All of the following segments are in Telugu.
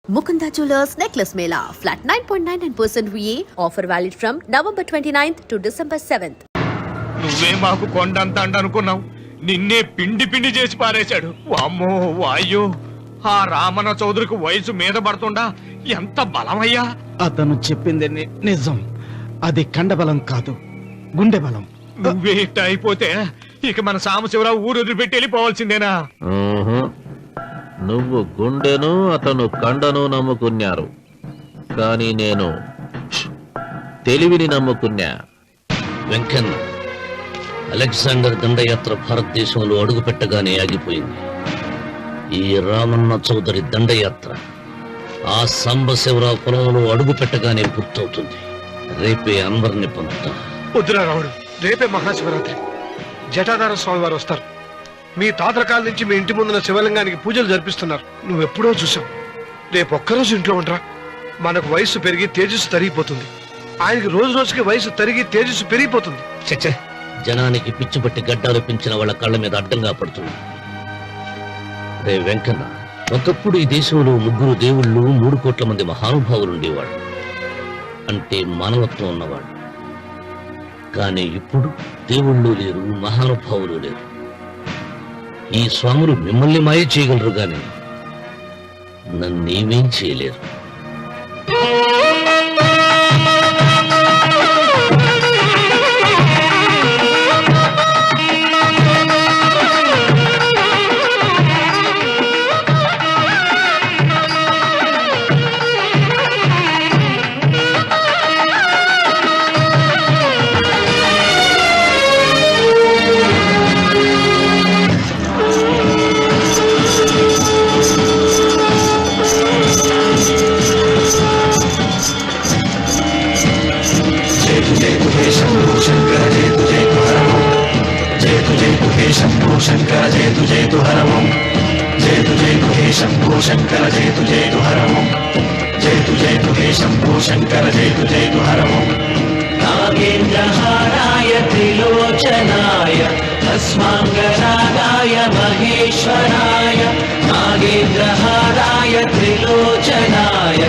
Mukunda Jewelers Necklace Mela, flat 9.99% VA, offer valid from November 29th to December 7th. నువ్వే మాకు కొండంత అనుకున్నావు, నిన్నే పిండి పిండి చేసి పారేశాడు. వామ్మో వాయో, ఆ రామన్న చౌదరికి వయసు మీద పడుతుండా ఎంత బలమయ్యా. అతను చెప్పింది నిజం. అది కండబలం కాదు, గుండె బలం. నువ్వే ఇట్ట అయిపోతే ఇక మన సాంబశివరావు ఊరు వదిలిపెట్టి వెళ్ళిపోవాల్సిందేనా? నువ్వు గుండెను అతను కండను నమ్ముకున్నారు, కానీ నేను తెలివిని నమ్ముకున్నా. వెంకన్న, అలెగ్జాండర్ దండయాత్ర భారతదేశంలో అడుగుపెట్టగానే ఆగిపోయింది. ఈ రామన్న చౌదరి దండయాత్ర ఆ సాంబశివరావు పొలంలో అడుగుపెట్టగానే పూర్తవుతుంది. రేపే అన్వర్ని పొందుతా. వద్దురా రావుడు, రేపే మహాశివరాత్రి. జటాధార స్వామి వారు వస్తారు. మీ తాతల కాల నుంచి మీ ఇంటి ముందున్న శివలింగానికి పూజలు జరిపిస్తున్నారు. నువ్వెప్పుడో చూసావు. రేపు ఒక్కరోజు ఇంట్లో ఉండరా. మనకు వయసు పెరిగి తేజస్సు తరిగిపోతుంది. ఆయనకి రోజు రోజుకి వయసు తరిగి తేజస్సు పెరిగిపోతుంది. చచ్చే, జనానికి పిచ్చిపట్టి గడ్డాలు పెంచిన వాళ్ళ కళ్ళ మీద అడ్డంగా పడుతుంది. రే వెంకన్న, ఒకప్పుడు ఈ దేశంలో 3 దేవుళ్ళు 3 కోట్ల మంది మహానుభావులు ఉండేవాళ్ళు, అంటే మానవత్వం ఉన్నవాళ్ళు. కానీ ఇప్పుడు దేవుళ్ళు లేరు, మహానుభావులు లేరు. ఈ స్వాములు మిమ్మల్ని మాయ చేయగలరు, గాని నన్నేమేం చేయలేరు. नागेन्द्रहाराय त्रिलोचनाय अस्माङ्गरागाय महेश्वराय नागेन्द्रहाराय त्रिलोचनाय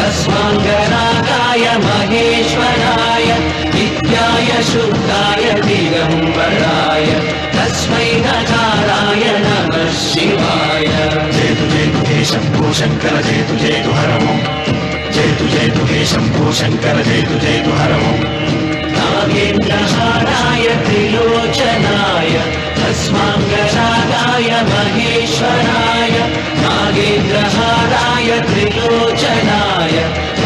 अस्माङ्गरागाय महेश्वराय नित्याय शुद्धाय दिगम्बराय तस्मै नकाराय नमः शिवाय जयतु जयतु हे शम्भो शङ्कर जयतु जयतु हर ओम् जयतु जयतु हे शम्भो शङ्कर जयतु जयतु हर ओम् नागेन्द्रहाराय त्रिलोचनाय अस्माङ्गरागाय महेश्वराय नागेन्द्रहाराय त्रिलोचनाय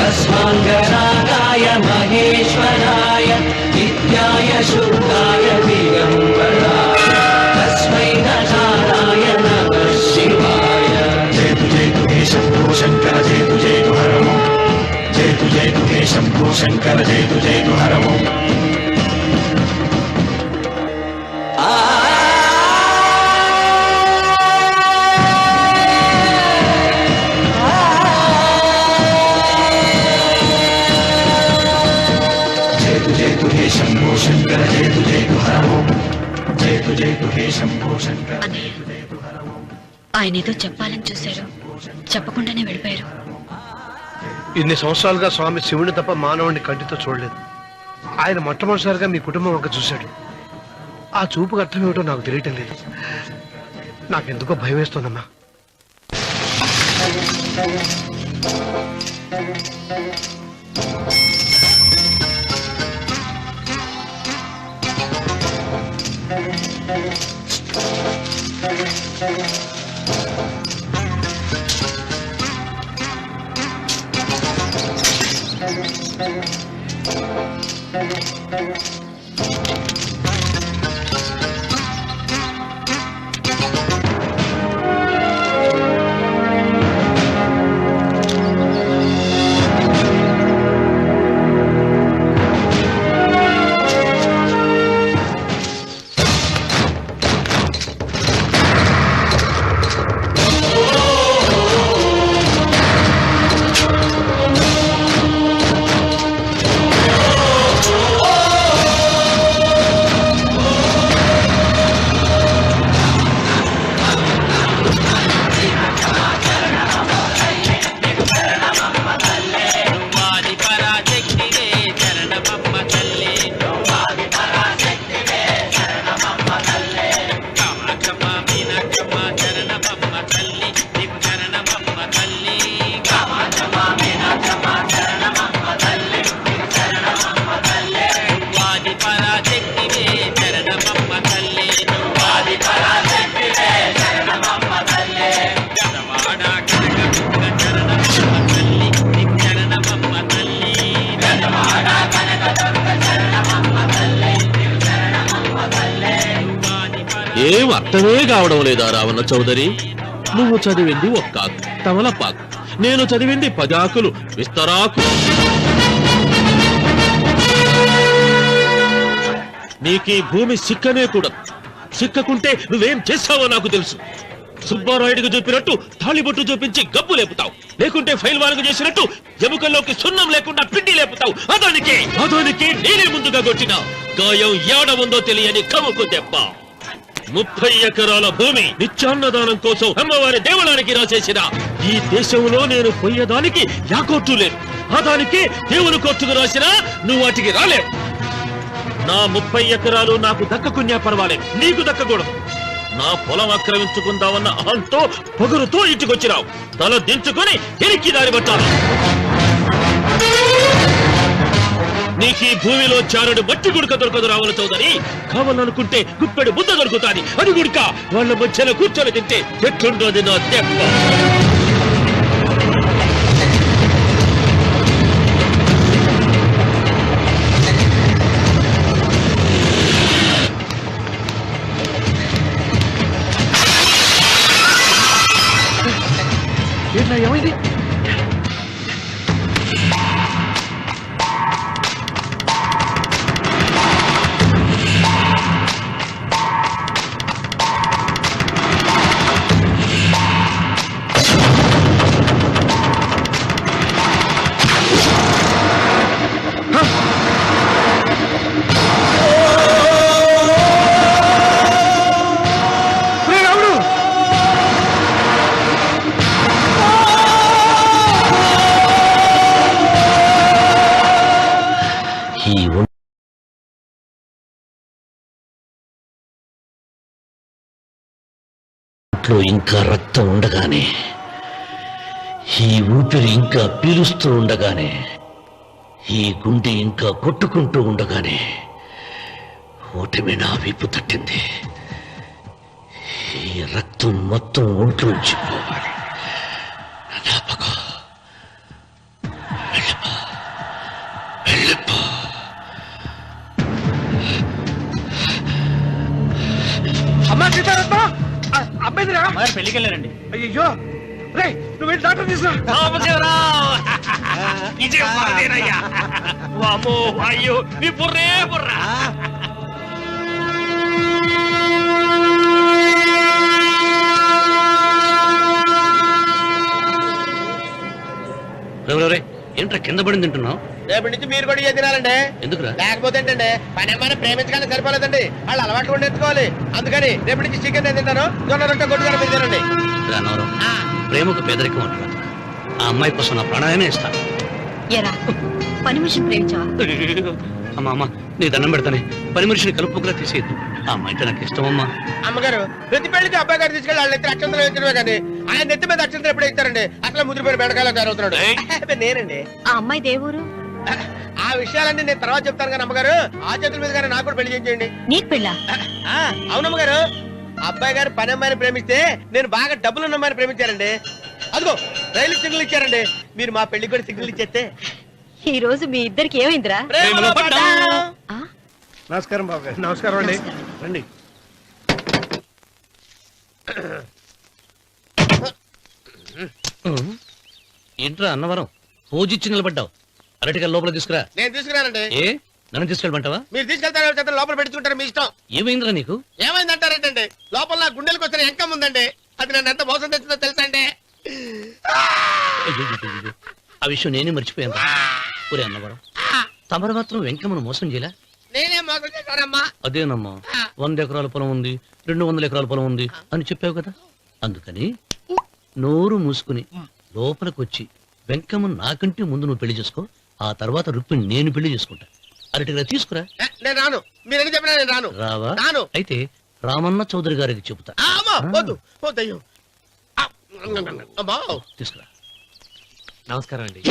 अस्माङ्गरागाय महेश्वराय नित्याय शुद्धाय दिगम्बराय तस्मै नकाराय नमः शिवाय जयतु जयतु हे शम्भो शङ्कर जयतु जयतु हर ओम् जयतु जयतु हे शम्भो शङ्कर जयतु जयतु हर ओम् जयतु जयतु हे शम्भो शङ्कर जयतु जयतु हर ओम् जयतु जयतु हे शम्भो शङ्कर जयतु जयतु हर ओम् ఆయన ఏదో చెప్పాలని చూశారు, చెప్పకుండానే వెళ్ళిపోయారు. ఇన్ని సంవత్సరాలుగా స్వామి శివుని తప్ప మానవుడిని కంటితో చూడలేదు. ఆయన మొట్టమొదటిసారిగా మీ కుటుంబం వంక చూశాడు. ఆ చూపుకు అర్థం ఏమిటో నాకు తెలియటం లేదు. నాకెందుకో భయం వేస్తోందమ్మా. నాకేం అర్థమే కావడం లేదా రావణ చౌదరి. నువ్వు చదివింది ఒక్కాకు తమలపాకు, నేను చదివింది 10 ఆకులు విస్తరాకు. నీకీ భూమి సిక్కనే కూడా, సిక్కకుంటే నువ్వేం చేస్తావో నాకు తెలుసు. సుబ్బారాయుడికి చూపినట్టు తాళిబొట్టు చూపించి గబ్బు లేపుతావు, లేకుంటే ఫైల్ వారికి చేసినట్టు ఎముకల్లోకి సున్నం లేకుండా పిండి లేపుతావు. అదానికి నేనే ముందుగా కొట్టిన గాయం ఏడ ఉందో తెలియని కముకు దెబ్బ. 30 ఎకరాల భూమి నిత్యాన్నదానం కోసం అమ్మవారి దేవాలయానికి రాసేసిన ఈ దేశంలో నేను పోయేదానికి యా కోర్టు లేదు. అదానికి దేవుని కోర్టుకు రాసినా నువ్వు వాటికి రాలేవు. నా 30 ఎకరాలు నాకు దక్కకున్నా పర్వాలేదు, నీకు దక్కకూడదు. నా పొలం ఆక్రమించుకుందామన్న అహంతో పొగరుతో ఇంటికొచ్చినావు. తల దించుకొని ఎనికి దారి పట్టాలి. నీకీ భూమిలో చారుడు మట్టి గుడక దొరకదు రావణ చౌదరి. కావాలనుకుంటే గుప్పెడు బుద్ధ దొరుకుతాది, అది గుడక వాళ్ళ మధ్యలో కూర్చొని తింటే ఎట్లుంటుంది నా దెబ్బ. ఏమైంది? ఇంకా రక్తం ఉండగానే, ఈ ఊపిరి ఇంకా పీలుస్తూ ఉండగానే, ఈ గుండె ఇంకా కొట్టుకుంటూ ఉండగానే ఓటమి నా వీపు తట్టింది. ఈ రక్తం మొత్తం ఒంట్లోంచి పోవాలి. నాపకో వెళ్ళిపో, వెళ్ళిపో. అమ్మా సీతారత్న, అబ్బాయి పెళ్లికి వెళ్ళారండి. అయ్యో రే, నువ్వు వెళ్ళి డాక్టర్ తీసుకురా. అయ్యో నీ బుర్రే బుర్రా. ఏంట్రా కింద పడింది తింటున్నావు? రేపటి నుంచి మీరు కూడా తినాలండి. ఎందుకురా? లేకపోతే ఏంటండి, పని ఏమైనా ప్రేమించగానే సరిపోలేదండి, వాళ్ళు అలవాట్లు కూడా నేర్చుకోవాలి. అందుకని రేపటి నుంచి చికెన్ నేను తింటాను, జొన్న రొట్టె కొట్టుకొని మీరు తినండి. ప్రేమకు పేదరికం అంటారు. ఆ అమ్మాయి కోసం నా ప్రాణాయమే ఇస్తా. ఎరా పని మనిషిని ప్రేమించావా? అమ్మా నీ దండం పెడతానే, పని మనిషిని కలుపుకులా తీసేయద్దు. ఆ అమ్మాయి అంటే నాకు ఇష్టమమ్మా. అమ్మగారు ప్రతి పెళ్లికి అబ్బాయి గారు తీసుకెళ్ళి వాళ్ళ ఎత్తి అక్షంతలు వేయించడమే కానీ ఆయన నెత్తి మీద అక్షంతలు ఎప్పుడు ఇస్తారండి? అసలు ముద్రపోయిన బెడకాయలు తయారవుతున్నాడు. నేనండి. ఆ అమ్మాయి దేవురు ఆ విషయాలన్నీ నేను తర్వాత చెప్తాను కానీ అమ్మగారు, ఆ చేతుల మీద కానీ నాకు కూడా పెళ్లి చేయండి. నీకు పెళ్ళా? అవునమ్మగారు, అబ్బాయి గారు పని అమ్మాయిని ప్రేమిస్తే నేను బాగా డబ్బులున్న అమ్మాయిని ప్రేమించారండి. అదిగో రైలు సిగ్నల్ ఇచ్చారండి. మీరు మా పెళ్లికి కూడా సిగ్నల్ ఇచ్చేస్తే. ఈ రోజు మీ ఇద్దరికి ఏమైందిరా? నమస్కారం బాబు గారు. నమస్కారం అండి, రండి. ఏంట్రా అన్నవరం పూజిచ్చి నిలబడ్డావు? అరటిగా లోపల తీసుకురా. నేను తీసుకురానండి. ఏ నన్ను తీసుకెళ్ళమంటావా? మీరు తీసుకెళ్తారు, లోపల పెట్టుకుంటారు, మీ ఇష్టం. ఏమైందిరా నీకు? ఏమైందంటారేంటండి? లోపల నా గుండెలకు వచ్చిన ఎంకం ఉందండి, అది నన్ను ఎంత మోసం తెచ్చిందో తెలుసా అండి? ఆ విషయం నేనే మర్చిపోయాను. ఒరే అన్నవరం, తమరు మాత్రం వెంకమ్మను మోసం చేయలే? నేనే మోసం చేశానమ్మా. అదేనమ్మా, 100 ఎకరాల పొలం ఉంది, 200 ఎకరాల పొలం ఉంది అని చెప్పావు కదా. అందుకని నోరు మూసుకుని లోపలికి వచ్చి వెంకమ్మను నాకంటే ముందు నువ్వు పెళ్లి చేసుకో. ఆ తర్వాత రుక్మిణి నేను పెళ్లి చేసుకుంటా. అరటిగా తీసుకురా. నేను రాను, మీరని చెప్పినా నేను రాను. రావా? రాను. అయితే రామన్న చౌదరి గారికి చెబుతా. వద్దు వద్దయ్యో. తీసుకురా. నమస్కారం అండి.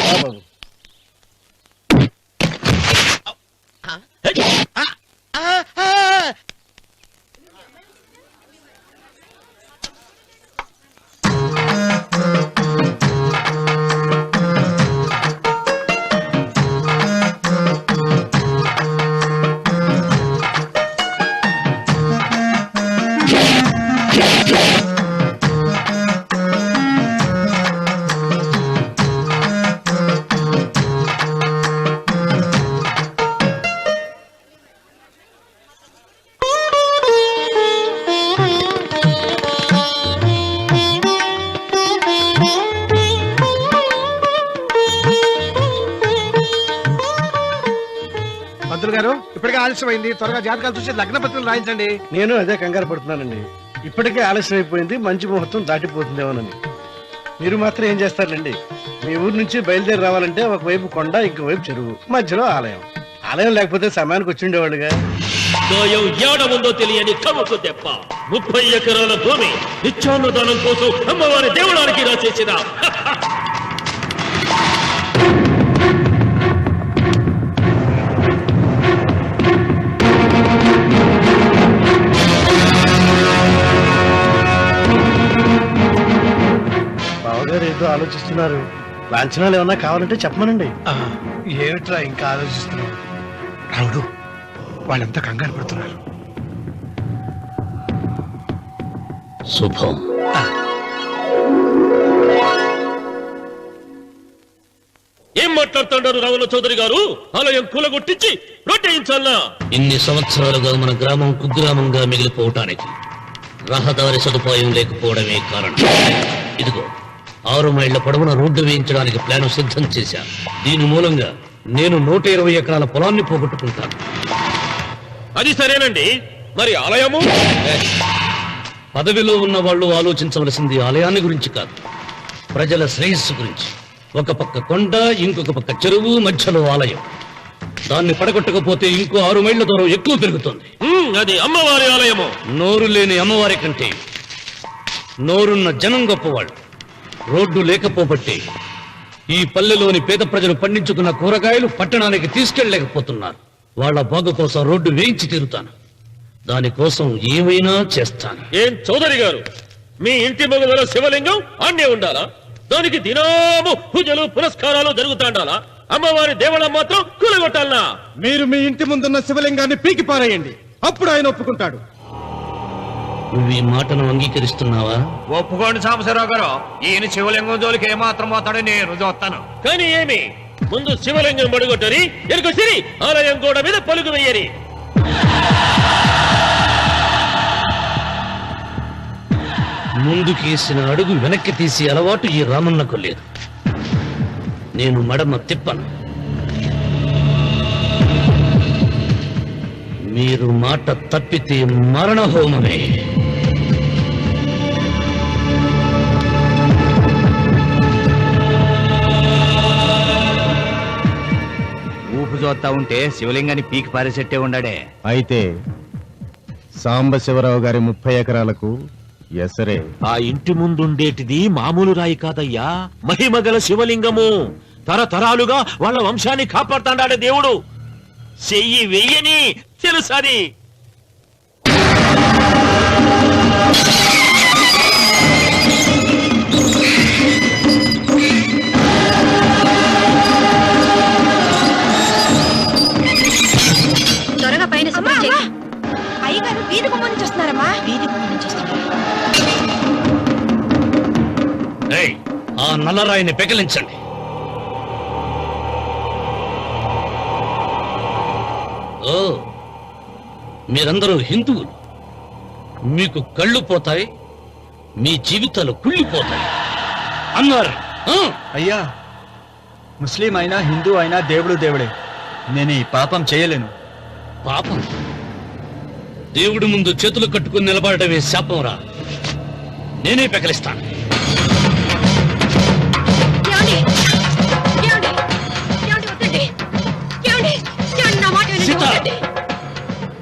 పంతులు గారు ఇప్పటికే ఆలస్యమైంది, త్వరగా జాతకాలు చూసి లగ్న పత్రికలు రాయించండి. నేను అదే కంగారు పడుతున్నానండి. ఇప్పటికే ఆలస్యం అయిపోయింది, మంచి ముహూర్తం దాటిపోతుందేమోనని. మీరు మాత్రం ఏం చేస్తారండి? మీ ఊరు నుంచి బయలుదేరి రావాలంటే ఒకవైపు కొండ, ఇంకోవైపు చెరువు, మధ్యలో ఆలయం. ఆలయం లేకపోతే సమయానికి వచ్చి ఉండేవాడుగా. దోయం ఏడ ఉందో తెలియని కవుకు దెబ్బ. 30 ఎకరాల భూమి నిత్యాన్నదానం కోసం అమ్మవారి దేవడానికి రాసేసిన బావగారు ఏదో ఆలోచిస్తున్నారు. లాంఛనాలు ఏమన్నా కావాలంటే చెప్పమనండి. ఏమిట్రా ఇంకా ఆలోచిస్తున్నావు? రావుడు, వాళ్ళంతా కంగారు పడుతున్నారు. శుభం. ఏం మాట్లాడుతున్నారు రావణ చౌదరి గారు? ఆలయం కూలగొట్టించి రొట్టేయించాలా? ఇన్ని సంవత్సరాలుగా మన గ్రామం కుగ్రామంగా మిగిలిపోవటానికి రహదారి సదుపాయం లేకపోవడమే కారణం. ఇదిగో 6 మైళ్ల పొడవున రోడ్డు వేయించడానికి ప్లాను సిద్ధం చేశాను. దీని మూలంగా నేను 120 ఎకరాల పొలాన్ని పోగొట్టుకుంటాను. అది సరేనండి, మరి ఆలయము? పదవిలో ఉన్న వాళ్ళు ఆలోచించవలసింది ఆలయాన్ని గురించి కాదు, ప్రజల శ్రేయస్సు గురించి. ఒక పక్క కొండ, ఇంకొక పక్క చెరువు, మధ్యలో ఆలయం. దాన్ని పడగొట్టకపోతే ఇంకో 6 మైళ్ల దూరం ఎక్కువ పెరుగుతుంది. అది అమ్మవారి ఆలయము. నోరు లేని అమ్మవారి కంటే నోరున్న జనం గొప్పవాళ్ళు. రోడ్డు లేకపోబట్టి ఈ పల్లెలోని పేద ప్రజలు పండించుకున్న కూరగాయలు పట్టణానికి తీసుకెళ్లలేకపోతున్నారు. వాళ్ళ బాగు కోసం రోడ్డు వేయించి తీరుతాను. దానికోసం ఏమైనా చేస్తాను. ఏం చౌదరి గారు, మీ ఇంటి మొగల శివలింగం అన్నే ఉండాలా? దానికి దినాము పూజలు పురస్కారాలు జరుగుతాండాలా? అమ్మవారి దేవళం మాత్రం కూలగొట్టాలనా? మీరు మీ ఇంటి ముందున్న శివలింగాన్ని పీకి పారేయండి, అప్పుడు ఆయన ఒప్పుకుంటాడు. నువ్వు ఈ మాటను అంగీకరిస్తున్నావా? ఒప్పుకోండి సాంబశివరావు గారు, ఈయన శివలింగం జోలికి ఏమాత్రం పోతాడో నేను చూస్తాను. కానీ ఏమి, ముందు శివలింగం పడుగొట్టరి, ఎరుకొచ్చిరి ఆలయం గోడ మీద పలుగు వెయ్యరి. ముందుకేసిన అడుగు వెనక్కి తీసి అలవాటు ఈ రామన్నకు లేదు. నేను మడమ తిప్పను. మీరు మాట తప్పితే మరణ హోమమే. ఊపు చూస్తా ఉంటే శివలింగాన్ని పీకి పారేసెట్టే ఉండాడే. అయితే సాంబశివరావు గారి 30 ఎకరాలకు ఎసరే. ఆ ఇంటి ముందుండేటిది మామూలు రాయి కాదయ్యా, మహిమగల శివలింగము. తరతరాలుగా వాళ్ళ వంశాన్ని కాపాడుతాండాడే దేవుడు. చెయ్యి వెయ్యని తెలుసది. త్వరగా పైన శుభ్రం చేయి. అయ్యగారు వీధి గుమ్మం నుంచి వస్తున్నారమ్మా. వీధి గుమ్మం నుంచి వస్తున్నారు. ఏయ్, ఆ నల్లరాయిని పెకిలించండి. ఓ, మీరందరూ హిందువులు. మీకు కళ్ళు పోతాయి, మీ జీవితాలు కుళ్ళిపోతాయి అన్నారు. అయ్యా, ముస్లిం అయినా హిందూ అయినా దేవుడు దేవుడే. నేను ఈ పాపం చేయలేను. పాపం? దేవుడి ముందు చేతులు కట్టుకుని నిలబడటమే శాపం రా. నేనే పెకలిస్తాను.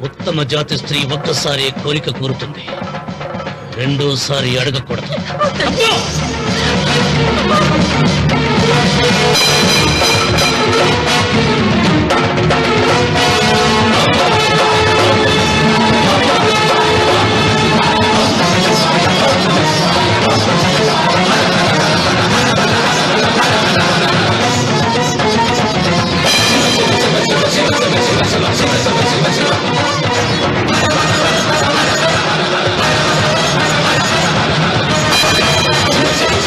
ఉత్తమ జాతి స్త్రీ ఒక్కసారి కోరిక కోరుతుంది, రెండోసారి అడగకూడదు.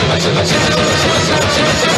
శివ శివ శివ శివ శివ శివ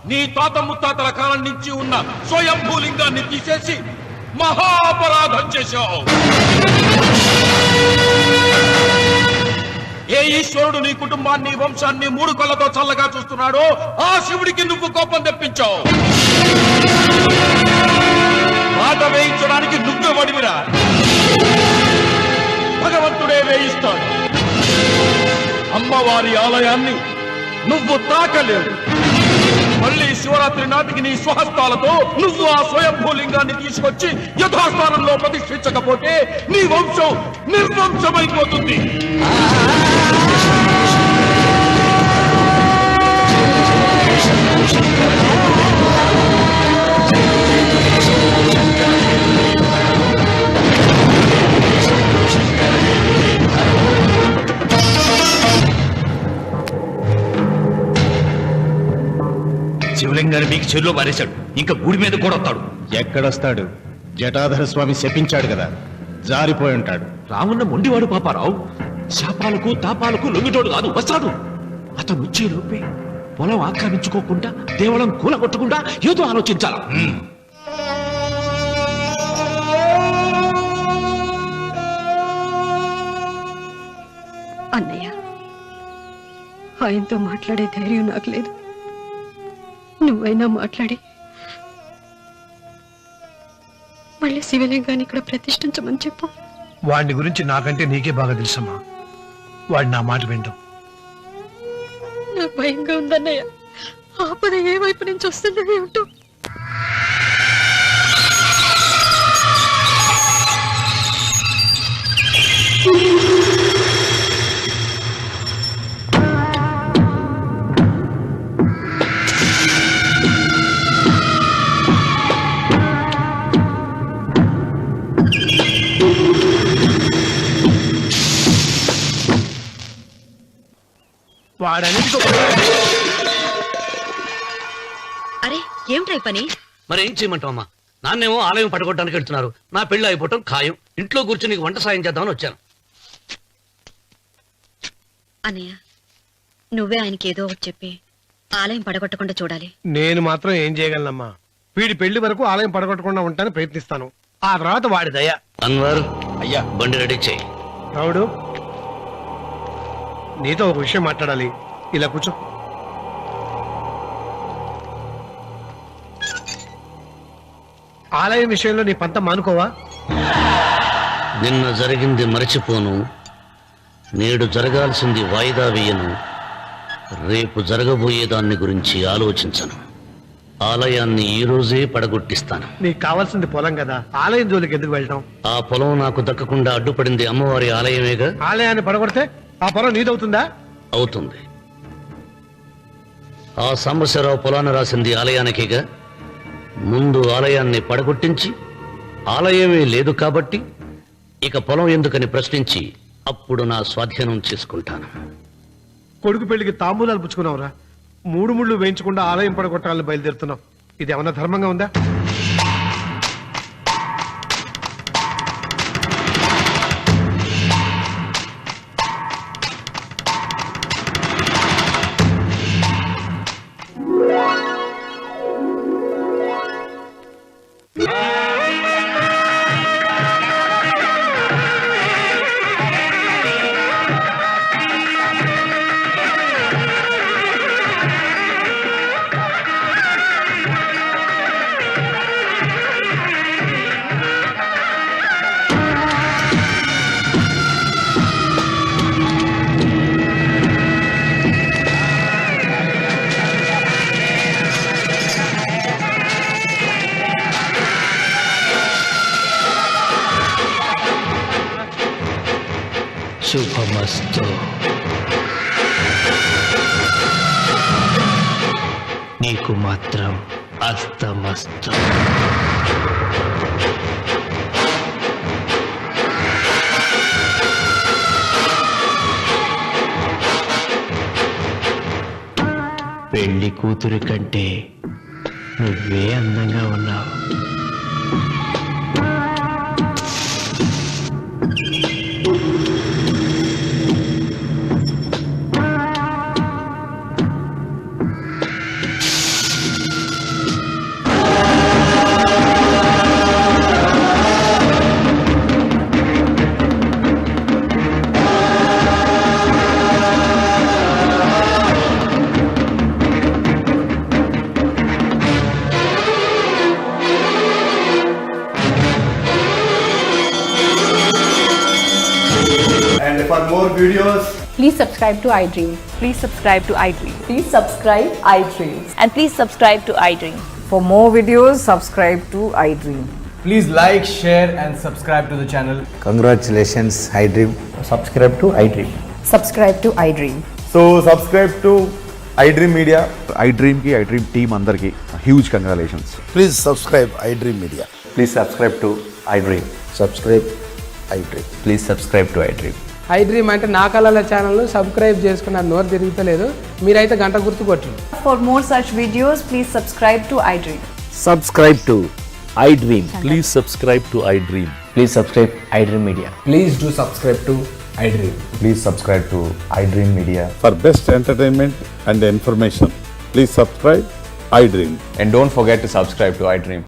నీ తాత ముత్తాతల కాలం నుంచి ఉన్న స్వయంభూలింగాన్ని తీసేసి మహాపరాధం చేశావు. ఏ ఈశ్వరుడు నీ కుటుంబాన్ని వంశాన్ని 3 కళ్ళతో చల్లగా చూస్తున్నాడో ఆ శివుడికి నువ్వు కోపం తెప్పించావు. మాట వేయించడానికి నువ్వే వడివిరా, భగవంతుడే వేయిస్తాడు. అమ్మవారి ఆలయాన్ని నువ్వు తాకలేవు. మళ్ళీ శివరాత్రి నాటికి నీ స్వహస్తాలతో నువ్వు ఆ స్వయంభూలింగాన్ని తీసుకొచ్చి యథాస్థానంలో ప్రతిష్ఠించకపోతే నీ వంశం నిర్వంశమైపోతుంది. శివలింగాన్ని మీకు చెరులో మారేశాడు. ఇంకా గుడి మీద కూడా వస్తాడు. ఎక్కడొస్తాడు? జటాధర స్వామి శపించాడు కదా, జారిపోయి ఉంటాడు. రామున్న మొండివాడు పాపారావు. శాపాలకు తాపాలకు లొంగిటోడు కాదు, వస్తాడు. అతను వచ్చే లోపే పొలం ఆక్రమించుకోకుండా దేవళం కూలగొట్టకుండా ఏదో ఆలోచించాలా. అన్నయ్య, ఆయనతో మాట్లాడే ధైర్యం నాకు లేదు. నువ్వైనా మాట్లాడి మళ్ళీ శివలింగాన్ని ఇక్కడ ప్రతిష్ఠించమని చెప్పు. వాడిని గురించి నాకంటే నీకే బాగా తెలుసమ్మా. వాడు నా మాట వింటాం. నాకు భయంగా ఉందన్నయ్య. ఆపద ఏ వైపు నుంచి వస్తుందో ఏమిటో. అరే ఏమిట్రా ఈ పని? మరేం చేయమంటావు అమ్మా? నాన్నేమో ఆలయం పడగొట్టడానికి వెళ్తున్నారు. నా పెళ్లి అయిపోవటం ఖాయం. ఇంట్లో కూర్చొని నీకు వంట సాయం చేద్దామని వచ్చాను. అన్నయ్య, నువ్వే ఆయనకి ఏదో ఒకటి చెప్పి ఆలయం పడగొట్టకుండా చూడాలి. నేను మాత్రం ఏం చేయగలనమ్మా? వీడి పెళ్లి వరకు ఆలయం పడగొట్టకుండా ఉంటాను ప్రయత్నిస్తాను. ఆ తర్వాత వాడి దయ. అన్వర్, అయ్యా బండి రెడీ చేయి. రావుడు, నీతో ఒక విషయం మాట్లాడాలి. ఇలా కూర్చో. ఆలయం విషయంలో నీ పంతం మానుకోవా? నిన్న జరిగింది మరచిపోను, నేడు జరగాల్సింది వాయిదా వేయను, రేపు జరగబోయే దాన్ని గురించి ఆలోచించను. ఆలయాన్ని ఈ రోజే పడగొట్టిస్తాను. నీకు కావాల్సింది పొలం కదా, ఆలయం జోలికి ఎందుకు వెళ్ళటం? ఆ పొలం నాకు దక్కకుండా అడ్డుపడింది అమ్మవారి ఆలయమేగా. ఆలయాన్ని పడగొడితే ఆ పొలం నీదవుతుందా? అవుతుంది. ఆ సాంబశివరావు పొలాన్ని రాసింది ఆలయానికేగా. ముందు ఆలయాన్ని పడగొట్టించి ఆలయమే లేదు కాబట్టి ఇక పొలం ఎందుకని ప్రశ్నించి అప్పుడు నా స్వాధీనం చేసుకుంటాను. కొడుకు పెళ్లికి తాంబూలాలు పుచ్చుకున్నావురా. 3 ముళ్ళు వేయించకుండా ఆలయం పడగొట్టాలని బయలుదేరుతున్నావు. ఇది ఏమన్నా ధర్మంగా ఉందా? శుభమస్తు. నీకు మాత్రం అస్తమస్తు. పెళ్లి కూతురి కంటే నువ్వే అందంగా ఉన్నావు. And for more videos, Please subscribe to iDream. Please subscribe to iDream. Please subscribe iDream. And please subscribe to iDream. For more videos, subscribe to iDream. Please like, share and subscribe to the channel. congratulations, iDream. Subscribe to iDream. Subscribe to iDream. So subscribe to iDream Media. iDream ki iDream team andarki huge congratulations. Please subscribe iDream Media. Please subscribe to iDream. Subscribe iDream. Please subscribe to iDream. iDream అంటే నా కళల ఛానల్ను సబ్స్క్రైబ్ చేసుకున్న నోరు తిరుగుతలేదు, మీరైతే గంట గుర్తు కొట్టండి. For more such videos, please subscribe to iDream. Subscribe to iDream. Please subscribe to iDream. Please subscribe iDream Media. Please do subscribe to iDream. Please subscribe to iDream Media. For best entertainment and information, please subscribe iDream. And don't forget to subscribe to iDream.